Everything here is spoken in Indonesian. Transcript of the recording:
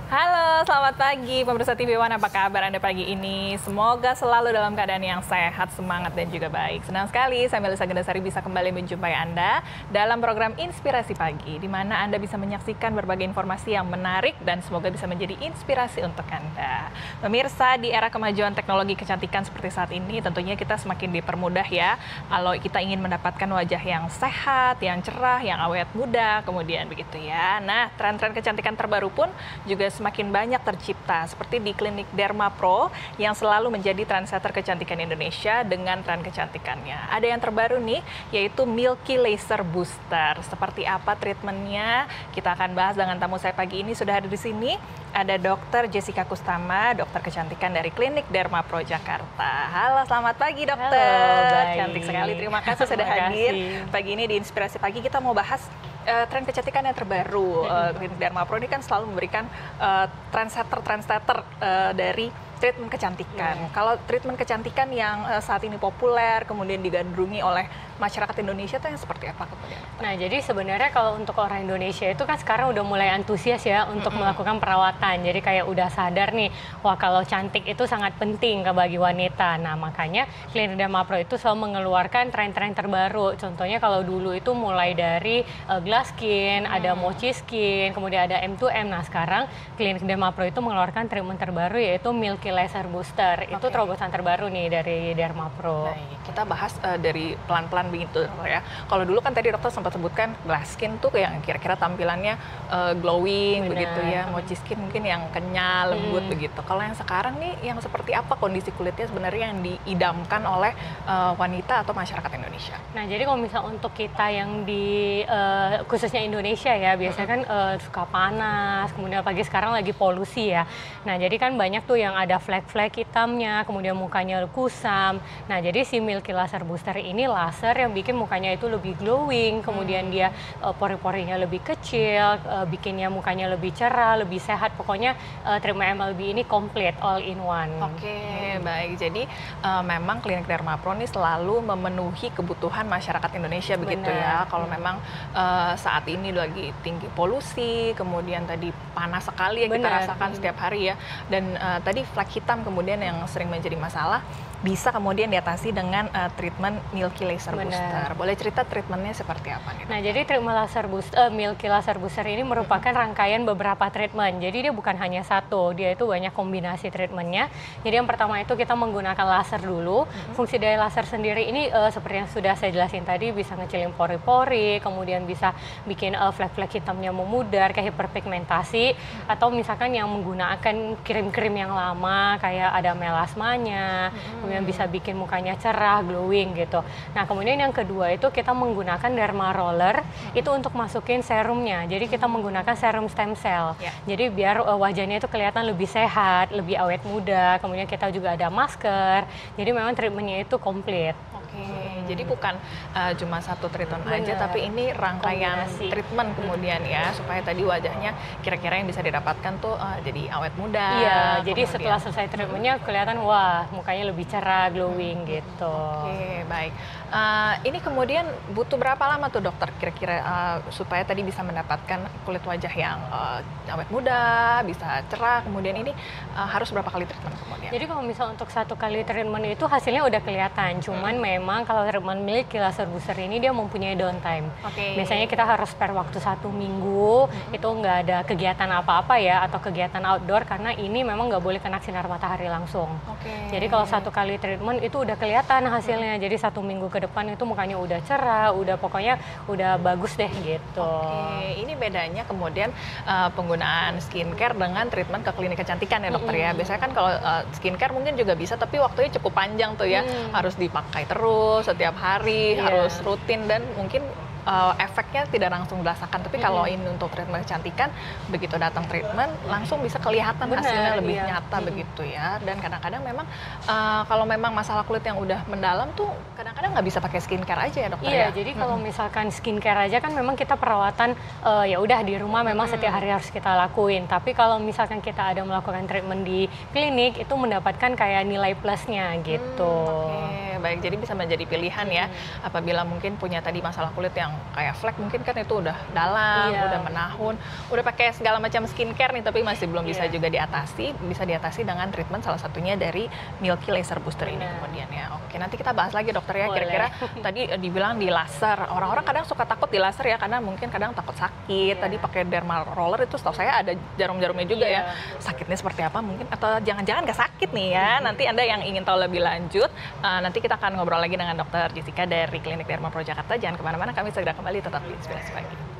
Halo, selamat pagi pemirsa TV One. Apa kabar Anda pagi ini? Semoga selalu dalam keadaan yang sehat, semangat, dan juga baik. Senang sekali saya Melisa Gendasari bisa kembali menjumpai Anda dalam program Inspirasi Pagi, di mana Anda bisa menyaksikan berbagai informasi yang menarik dan semoga bisa menjadi inspirasi untuk Anda. Pemirsa, di era kemajuan teknologi kecantikan seperti saat ini, tentunya kita semakin dipermudah ya. Kalau kita ingin mendapatkan wajah yang sehat, yang cerah, yang awet muda, kemudian begitu ya. Nah, tren-tren kecantikan terbaru pun juga semakin banyak tercipta, seperti di klinik Derma Pro yang selalu menjadi trendsetter kecantikan Indonesia dengan tren kecantikannya. Ada yang terbaru nih, yaitu Milky Laser Booster. Seperti apa treatmentnya? Kita akan bahas dengan tamu saya pagi ini. Sudah ada di sini, ada Dr. Jessica Kustama, dokter kecantikan dari klinik Derma Pro Jakarta. Halo, selamat pagi dokter. Halo, baik. Cantik sekali, terima kasih sudah hadir. Pagi ini di Inspirasi Pagi kita mau bahas tren kecantikan yang terbaru. Klinik Derma Pro ini kan selalu memberikan trendsetter dari treatment kecantikan. Kalau treatment kecantikan yang saat ini populer, kemudian digandrungi oleh masyarakat Indonesia itu yang seperti apa kemudian? Nah, jadi sebenarnya kalau untuk orang Indonesia itu kan sekarang udah mulai antusias ya untuk melakukan perawatan. Jadi kayak udah sadar nih, wah kalau cantik itu sangat penting bagi wanita. Nah, makanya Klinik Derma Pro itu selalu mengeluarkan tren-tren terbaru. Contohnya kalau dulu itu mulai dari glass skin, ada mochi skin, kemudian ada M2M. Nah, sekarang Klinik Derma Pro itu mengeluarkan treatment terbaru yaitu Milky Laser Booster. Itu terobosan terbaru nih dari Derma Pro. Baik, kita bahas dari pelan-pelan begitu ya. Kalau dulu kan tadi dokter sempat sebutkan glass skin tuh yang kira-kira tampilannya glowing. Benar. Begitu ya. Mochi skin mungkin yang kenyal, lembut begitu. Kalau yang sekarang nih yang seperti apa kondisi kulitnya sebenarnya yang diidamkan oleh wanita atau masyarakat Indonesia? Nah, jadi kalau misalnya untuk kita yang di khususnya Indonesia ya, biasanya kan suka panas, kemudian apalagi sekarang lagi polusi ya. Nah, jadi kan banyak tuh yang ada flek-flek hitamnya, kemudian mukanya kusam. Nah, jadi si Milky Laser Booster ini laser yang bikin mukanya itu lebih glowing, kemudian dia pori-porinya lebih kecil, bikinnya mukanya lebih cerah, lebih sehat. Pokoknya treatment MLB ini komplit, all in one. Oke, baik. Jadi memang Klinik Derma Pro ini selalu memenuhi kebutuhan masyarakat Indonesia begitu ya. Kalau memang saat ini lagi tinggi polusi, kemudian tadi panas sekali yang kita rasakan setiap hari ya. Dan tadi flek hitam kemudian yang sering menjadi masalah, bisa kemudian diatasi dengan treatment Milky Laser Booster. Boleh cerita treatmentnya seperti apa nih? Nah, jadi treatment Milky Laser Booster ini merupakan rangkaian beberapa treatment. Jadi dia bukan hanya satu, dia itu banyak kombinasi treatmentnya. Jadi yang pertama itu kita menggunakan laser dulu. Fungsi dari laser sendiri ini seperti yang sudah saya jelasin tadi, bisa ngecilin pori-pori, kemudian bisa bikin flek-flek hitamnya memudar, kayak hiperpigmentasi, atau misalkan yang menggunakan krim-krim yang lama, kayak ada melasmanya, kemudian bisa bikin mukanya cerah, glowing gitu. Nah, kemudian yang kedua itu kita menggunakan derma roller, itu untuk masukin serumnya. Jadi kita menggunakan serum stem cell. Jadi biar wajahnya itu kelihatan lebih sehat, lebih awet muda. Kemudian kita juga ada masker. Jadi memang treatmentnya itu komplit. Jadi bukan cuma satu treatment aja, tapi ini rangkaian treatment kemudian ya, supaya tadi wajahnya kira-kira yang bisa didapatkan tuh jadi awet muda. Iya, jadi setelah selesai treatmentnya kelihatan wah mukanya lebih cerah, glowing gitu. Oke, baik. Ini kemudian butuh berapa lama tuh dokter kira-kira supaya tadi bisa mendapatkan kulit wajah yang awet muda, bisa cerah, kemudian ini harus berapa kali treatment kemudian? Jadi kalau misal untuk satu kali treatment itu hasilnya udah kelihatan, cuman memang kalau treatment Milky Laser Booster ini dia mempunyai downtime. Biasanya kita harus spare waktu 1 minggu, itu nggak ada kegiatan apa-apa ya, atau kegiatan outdoor, karena ini memang nggak boleh kena sinar matahari langsung. Jadi kalau satu kali treatment itu udah kelihatan hasilnya, jadi 1 minggu ke depan itu mukanya udah cerah, udah pokoknya udah bagus deh gitu. Ini bedanya kemudian penggunaan skincare dengan treatment ke klinik kecantikan ya dokter ya. Biasanya kan kalau skincare mungkin juga bisa, tapi waktunya cukup panjang tuh ya, harus dipakai terus setiap hari, harus rutin, dan mungkin efeknya tidak langsung dirasakan. Tapi kalau ini untuk treatment kecantikan, begitu datang treatment langsung bisa kelihatan hasilnya lebih nyata begitu ya. Dan kadang-kadang memang kalau memang masalah kulit yang udah mendalam tuh kadang-kadang nggak bisa pakai skincare aja ya dokter ya. Jadi kalau misalkan skincare aja kan memang kita perawatan ya udah di rumah memang setiap hari harus kita lakuin. Tapi kalau misalkan kita ada melakukan treatment di klinik itu mendapatkan kayak nilai plusnya gitu. Oke, baik. Jadi bisa menjadi pilihan ya. Apabila mungkin punya tadi masalah kulit yang kayak flek, mungkin kan itu udah dalam, udah menahun, udah pakai segala macam skincare nih, tapi masih belum bisa juga diatasi. Bisa diatasi dengan treatment salah satunya dari Milky Laser Booster ini kemudian ya. Oke, nanti kita bahas lagi dokter ya. Kira-kira tadi dibilang di laser. Orang-orang kadang suka takut di laser ya, karena mungkin kadang takut sakit. Tadi pakai dermal roller itu setahu saya ada jarum-jarumnya juga ya. Sakitnya seperti apa mungkin, atau jangan-jangan nggak sakit nih ya. Nanti Anda yang ingin tahu lebih lanjut, nanti kita akan ngobrol lagi dengan Dokter Jessica dari Klinik Derma Pro Jakarta. Jangan kemana-mana, kami segera kembali, tetap di Inspirasi Pagi.